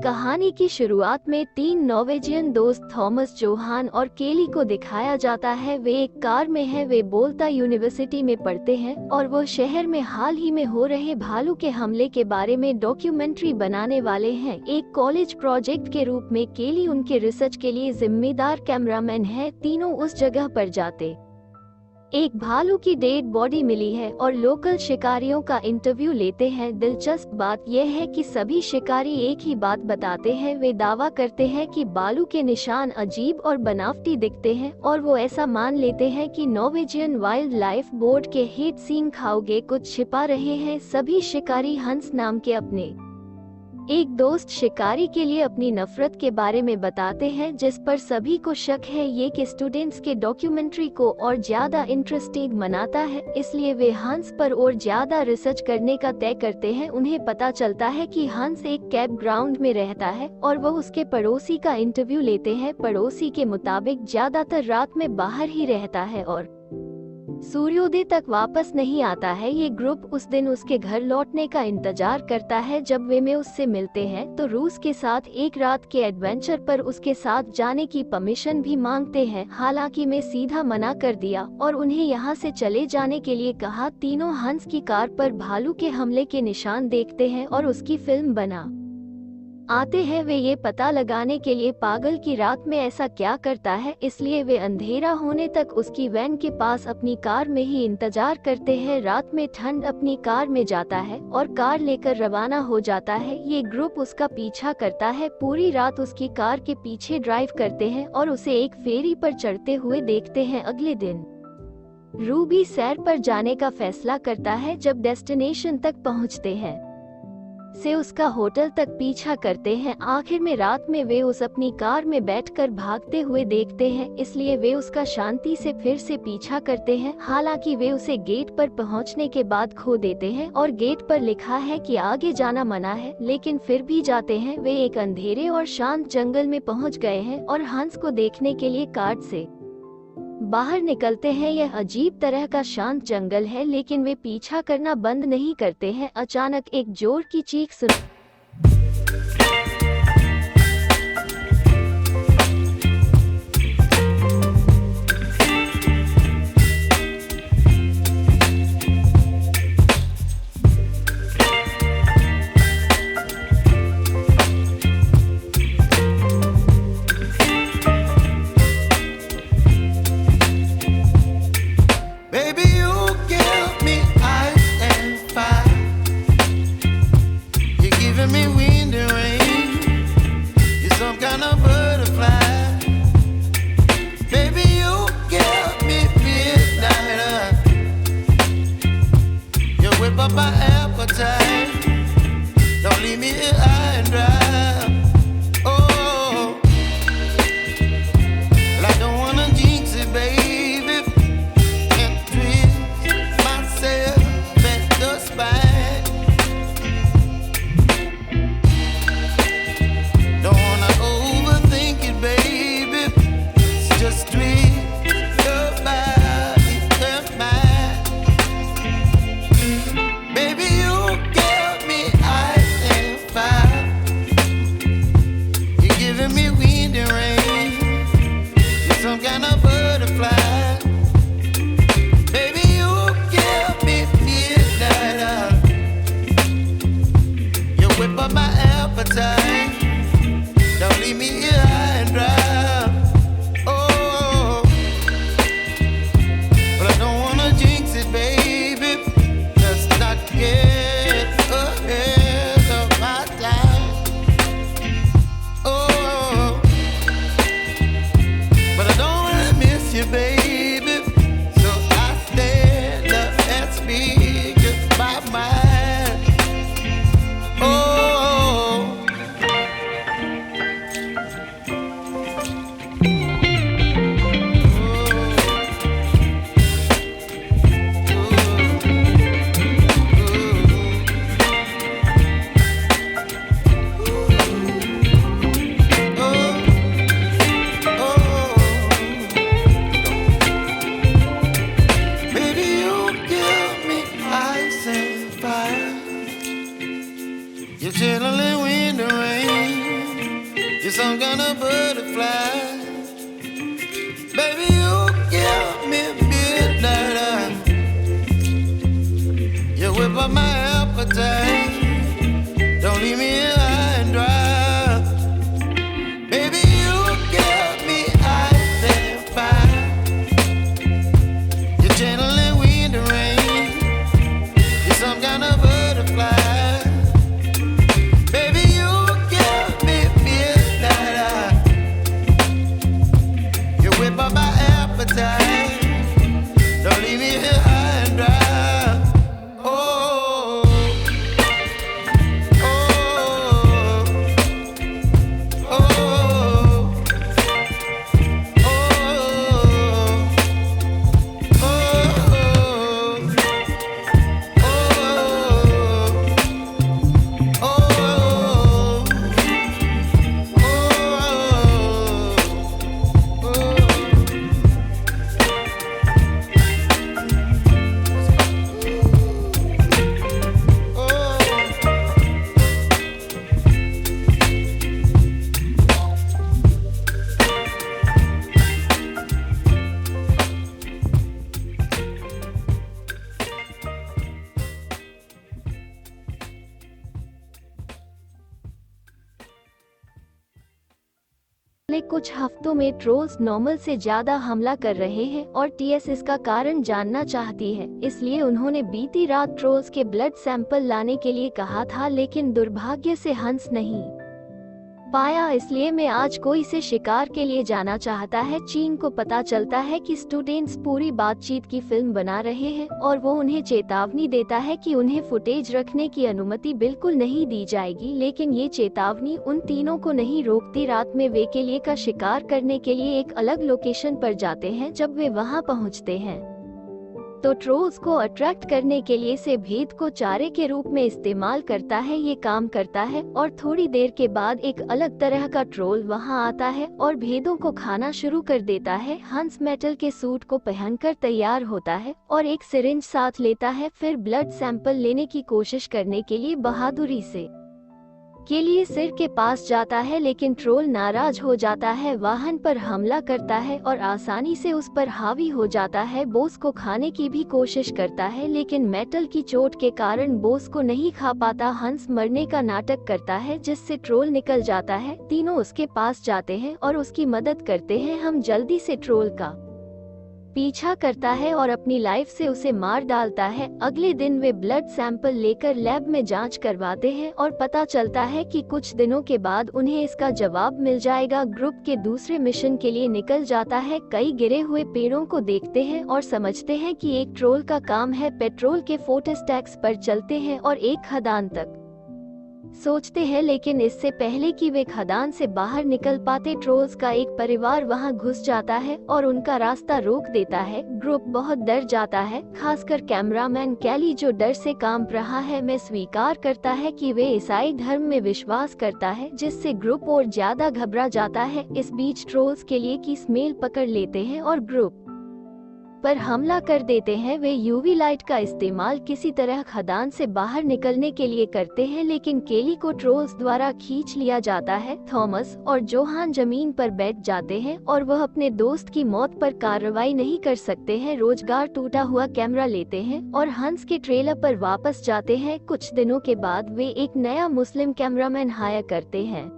कहानी की शुरुआत में तीन नॉर्वेजियन दोस्त थॉमस, जोहान और केली को दिखाया जाता है। वे एक कार में हैं। वे बोल्टा यूनिवर्सिटी में पढ़ते हैं और वो शहर में हाल ही में हो रहे भालू के हमले के बारे में डॉक्यूमेंट्री बनाने वाले हैं। एक कॉलेज प्रोजेक्ट के रूप में केली उनके रिसर्च के लिए जिम्मेदार कैमरामैन है। तीनों उस जगह पर जाते एक भालू की डेड बॉडी मिली है और लोकल शिकारियों का इंटरव्यू लेते हैं। दिलचस्प बात यह है कि सभी शिकारी एक ही बात बताते हैं। वे दावा करते हैं कि भालू के निशान अजीब और बनावटी दिखते हैं और वो ऐसा मान लेते हैं कि नॉर्वेजियन वाइल्ड लाइफ बोर्ड के हेड सींग खाओगे कुछ छिपा रहे हैं। सभी शिकारी हंस नाम के अपने एक दोस्त शिकारी के लिए अपनी नफरत के बारे में बताते हैं, जिस पर सभी को शक है ये कि स्टूडेंट्स के डॉक्यूमेंट्री को और ज्यादा इंटरेस्टिंग बनाता है। इसलिए वे हंस पर और ज्यादा रिसर्च करने का तय करते हैं। उन्हें पता चलता है कि हंस एक कैंप ग्राउंड में रहता है और वह उसके पड़ोसी का इंटरव्यू लेते हैं। पड़ोसी के मुताबिक ज्यादातर रात में बाहर ही रहता है और सूर्योदय तक वापस नहीं आता है। ये ग्रुप उस दिन उसके घर लौटने का इंतजार करता है। जब वे उससे मिलते हैं तो रूस के साथ एक रात के एडवेंचर पर उसके साथ जाने की परमिशन भी मांगते हैं। हालांकि मैं सीधा मना कर दिया और उन्हें यहाँ से चले जाने के लिए कहा। तीनों हंस की कार पर भालू के हमले के निशान देखते हैं और उसकी फिल्म बना आते हैं। वे ये पता लगाने के लिए पागल की रात में ऐसा क्या करता है, इसलिए वे अंधेरा होने तक उसकी वैन के पास अपनी कार में ही इंतजार करते हैं। रात में ठंड अपनी कार में जाता है और कार लेकर रवाना हो जाता है। ये ग्रुप उसका पीछा करता है। पूरी रात उसकी कार के पीछे ड्राइव करते हैं और उसे एक फेरी पर चढ़ते हुए देखते हैं। अगले दिन रूबी सैर पर जाने का फैसला करता है। जब डेस्टिनेशन तक पहुंचते हैं से उसका होटल तक पीछा करते हैं। आखिर में रात में वे उस अपनी कार में बैठकर भागते हुए देखते हैं, इसलिए वे उसका शांति से फिर से पीछा करते हैं। हालांकि वे उसे गेट पर पहुंचने के बाद खो देते हैं और गेट पर लिखा है कि आगे जाना मना है, लेकिन फिर भी जाते हैं। वे एक अंधेरे और शांत जंगल में पहुंच गए हैं और हंस को देखने के लिए कार से बाहर निकलते हैं। यह अजीब तरह का शांत जंगल है, लेकिन वे पीछा करना बंद नहीं करते हैं। अचानक एक जोर की चीख सुन Baby, you give me ice and fire. You give You're some kind of butterfly. Baby, you give me midnight. You whip up my appetite. Don't leave me here high and dry. Baby, you give me ice and fire. You're channeling wind and rain. You're some kind of butterfly. Baby, you give me midnight. You whip up my appetite. Don't leave me here high and dry. पिछले कुछ हफ्तों में trolls normal से ज्यादा हमला कर रहे हैं और टीएस इसका कारण जानना चाहती है। इसलिए उन्होंने बीती रात ट्रोल्स के ब्लड सैंपल लाने के लिए कहा था, लेकिन दुर्भाग्य से हंस नहीं पाया। इसलिए मैं आज कोई से शिकार के लिए जाना चाहता है। चीन को पता चलता है कि स्टूडेंट्स पूरी बातचीत की फिल्म बना रहे हैं और वो उन्हें चेतावनी देता है कि उन्हें फुटेज रखने की अनुमति बिल्कुल नहीं दी जाएगी, लेकिन ये चेतावनी उन तीनों को नहीं रोकती। रात में वे केली का शिकार करने के लिए एक अलग लोकेशन पर जाते हैं। जब वे वहां पहुंचते हैं तो ट्रोल्स को अट्रैक्ट करने के लिए से भेद को चारे के रूप में इस्तेमाल करता है। ये काम करता है और थोड़ी देर के बाद एक अलग तरह का ट्रोल वहां आता है और भेदों को खाना शुरू कर देता है। हंस मेटल के सूट को पहनकर तैयार होता है और एक सिरिंज साथ लेता है। फिर ब्लड सैंपल लेने की कोशिश करने के लिए बहादुरी से के लिए सिर के पास जाता है, लेकिन ट्रोल नाराज हो जाता है, वाहन पर हमला करता है और आसानी से उस पर हावी हो जाता है। बोस को खाने की भी कोशिश करता है, लेकिन मेटल की चोट के कारण बोस को नहीं खा पाता। हंस मरने का नाटक करता है, जिससे ट्रोल निकल जाता है। तीनों उसके पास जाते हैं और उसकी मदद करते हैं। हम जल्दी से ट्रोल का पीछा करता है और अपनी लाइफ से उसे मार डालता है। अगले दिन वे ब्लड सैंपल लेकर लैब में जांच करवाते हैं और पता चलता है कि कुछ दिनों के बाद उन्हें इसका जवाब मिल जाएगा। ग्रुप के दूसरे मिशन के लिए निकल जाता है। कई गिरे हुए पेड़ों को देखते हैं और समझते हैं कि एक ट्रोल का काम है। पेट्रोल के फोटोस्टैक्स पर चलते हैं और एक खदान तक सोचते हैं, लेकिन इससे पहले कि वे खदान से बाहर निकल पाते, ट्रोल्स का एक परिवार वहां घुस जाता है और उनका रास्ता रोक देता है। ग्रुप बहुत डर जाता है, खासकर कैमरामैन केली जो डर से कांप रहा है। मैं स्वीकार करता है कि वे ईसाई धर्म में विश्वास करता है, जिससे ग्रुप और ज्यादा घबरा जाता है। इस बीच ट्रोल्स के लिए की स्मेल पकड़ लेते हैं और ग्रुप पर हमला कर देते हैं। वे यूवी लाइट का इस्तेमाल किसी तरह खदान से बाहर निकलने के लिए करते हैं, लेकिन केली को ट्रोल्स द्वारा खींच लिया जाता है। थॉमस और जोहान जमीन पर बैठ जाते हैं और वह अपने दोस्त की मौत पर कार्रवाई नहीं कर सकते हैं। रोजगार टूटा हुआ कैमरा लेते हैं और हंस के ट्रेलर पर वापस जाते हैं। कुछ दिनों के बाद वे एक नया मुस्लिम कैमरामैन हायर करते हैं।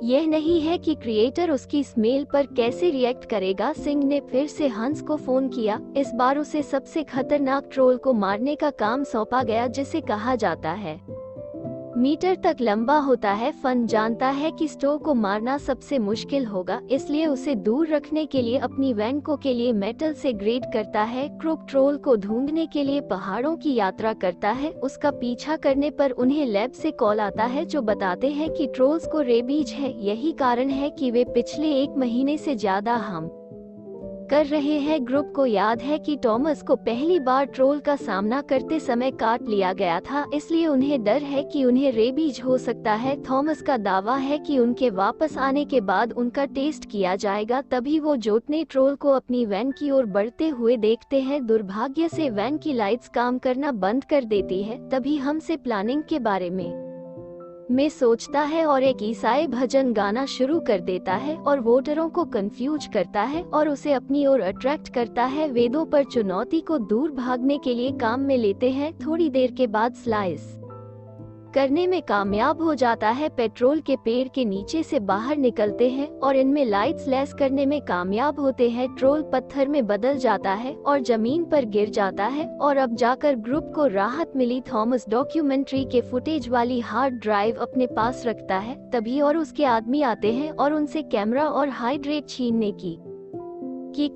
यह नहीं है कि क्रिएटर उसकी स्मेल पर कैसे रिएक्ट करेगा। सिंह ने फिर से हंस को फोन किया। इस बार उसे सबसे खतरनाक ट्रोल को मारने का काम सौंपा गया, जिसे कहा जाता है मीटर तक लंबा होता है। फन जानता है कि स्टो को मारना सबसे मुश्किल होगा, इसलिए उसे दूर रखने के लिए अपनी वैन को के लिए मेटल से ग्रेड करता है। क्रुप ट्रोल को ढूंढने के लिए पहाड़ों की यात्रा करता है। उसका पीछा करने पर उन्हें लैब से कॉल आता है, जो बताते हैं कि ट्रोल्स को रेबीज है। यही कारण है कि वे पिछले 1 महीने से ज्यादा हम कर रहे हैं। ग्रुप को याद है कि टॉमस को पहली बार ट्रोल का सामना करते समय काट लिया गया था, इसलिए उन्हें डर है कि उन्हें रेबीज हो सकता है। थॉमस का दावा है कि उनके वापस आने के बाद उनका टेस्ट किया जाएगा। तभी वो जोटने ट्रोल को अपनी वैन की ओर बढ़ते हुए देखते हैं। दुर्भाग्य से वैन की लाइट्स काम करना बंद कर देती है। तभी हमसे प्लानिंग के बारे में में सोचता है और एक ईसाई भजन गाना शुरू कर देता है और वोटरों को कंफ्यूज करता है और उसे अपनी ओर अट्रैक्ट करता है। वेदों पर चुनौती को दूर भागने के लिए काम में लेते हैं। थोड़ी देर के बाद स्लाइस करने में कामयाब हो जाता है। पेट्रोल के पेड़ के नीचे से बाहर निकलते हैं और इनमें लाइट्स लेस करने में कामयाब होते हैं। ट्रोल पत्थर में बदल जाता है और जमीन पर गिर जाता है और अब जाकर ग्रुप को राहत मिली। थॉमस डॉक्यूमेंट्री के फुटेज वाली हार्ड ड्राइव अपने पास रखता है। तभी और उसके आदमी आते हैं और उनसे कैमरा और हाइड्रेट छीनने की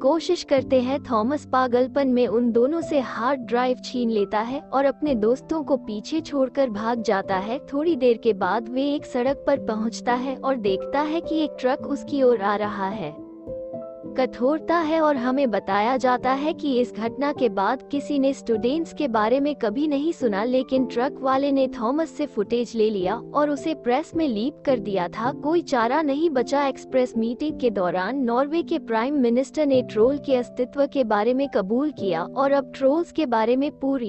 कोशिश करते हैं। थॉमस पागलपन में उन दोनों से हार्ड ड्राइव छीन लेता है और अपने दोस्तों को पीछे छोड़कर भाग जाता है। थोड़ी देर के बाद वे एक सड़क पर पहुंचता है और देखता है कि एक ट्रक उसकी ओर आ रहा है। कठोरता है और हमें बताया जाता है कि इस घटना के बाद किसी ने स्टूडेंट्स के बारे में कभी नहीं सुना, लेकिन ट्रक वाले ने थॉमस से फुटेज ले लिया और उसे प्रेस में लीक कर दिया था। कोई चारा नहीं बचा। एक्सप्रेस मीटिंग के दौरान नॉर्वे के प्राइम मिनिस्टर ने ट्रोल के अस्तित्व के बारे में कबूल किया और अब ट्रोल्स के बारे में पूरी